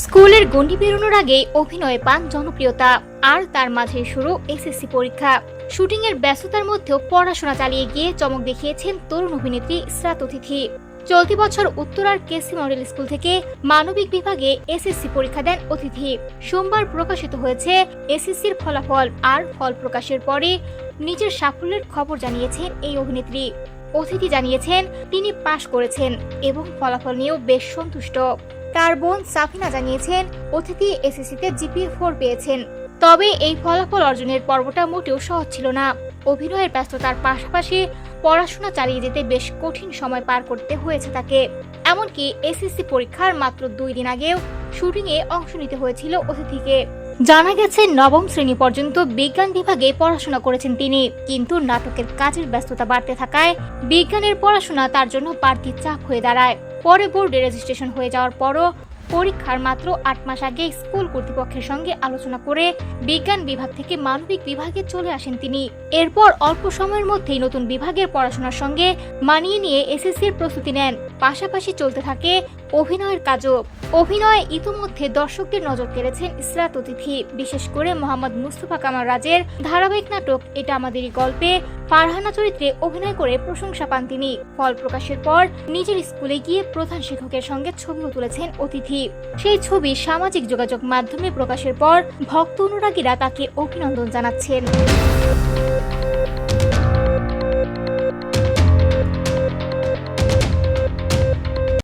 স্কুলের গণ্ডি পেরোনোর আগে অভিনয়ে পান জনপ্রিয়তা, আর তার মাঝে শুরু এসএসসি পরীক্ষা। শুটিং এর ব্যস্ততার মধ্যেও পড়াশোনা চালিয়ে গিয়ে চমক দেখিয়েছেন তরুণ অভিনেত্রী ইসরাত অতিথি। চলতি বছর উত্তরার কেসি মডেল স্কুল থেকে মানবিক বিভাগে এসএসসি পরীক্ষা দেন অতিথি। সোমবার প্রকাশিত হয়েছে এসএসসির ফলাফল, আর ফল প্রকাশের পরে নিজের সাফল্যের খবর জানিয়েছেন এই অভিনেত্রী। অতিথি জানিয়েছেন তিনি পাশ করেছেন এবং ফলাফল নিয়েও বেশ সন্তুষ্ট। তার বোন সাফিনা জানিয়েছেন অতিথি এসএসসিতে জিপিএ 4 পেয়েছেন। তবে এই ফলাফল অর্জনের পর্বটা মোটেও সহজ ছিল না। অভিনয়ের ব্যস্ততার পাশাপাশি পড়াশোনা চালিয়ে যেতে বেশ কঠিন সময় পার করতে হয়েছে তাকে। এমনকি এসএসসি পরীক্ষার মাত্র 2 দিন আগেও শুটিংয়ে অংশ নিতে হয়েছিল অতিথিকে। জানা গেছে নবম শ্রেণী পর্যন্ত বিজ্ঞান বিভাগে পড়াশোনা করেছেন তিনি, কিন্তু নাটকের কাজের ব্যস্ততা বাড়তে থাকায় বিজ্ঞানের পড়াশোনা তার জন্য বাড়তি চাপ হয়ে দাঁড়ায়। পরে বোর্ডে রেজিস্ট্রেশন হয়ে যাওয়ার পরও পরীক্ষার মাত্র 8 মাস আগে স্কুল কর্তৃপক্ষের সঙ্গে আলোচনা করে বিজ্ঞান বিভাগ থেকে মানবিক বিভাগে চলে আসেন তিনি। এরপর অল্প সময়ের মধ্যেই নতুন বিভাগের পড়াশোনার সঙ্গে মানিয়ে নিয়ে এসএসসির প্রস্তুতি নেন। পাশাপাশি চলতে থাকে অভিনয়ের কাজও। অভিনয়ে ইতিমধ্যে দর্শকদের নজর কেড়েছেন ইসরাত অতিথি। বিশেষ করে মোহাম্মদ মুস্তফা কামাল রাজের ধারাবাহিক নাটক এটা আমাদেরই গল্পে ফারহানা চরিত্রে অভিনয় করে প্রশংসা পান তিনি। ফল প্রকাশের পর নিজের স্কুলে গিয়ে প্রধান শিক্ষকের সঙ্গে ছবিও তুলেছেন অতিথি। সেই ছবি সামাজিক যোগাযোগ মাধ্যমে প্রকাশের পর ভক্ত অনুরাগীরা তাকে অভিনন্দন জানাচ্ছেন।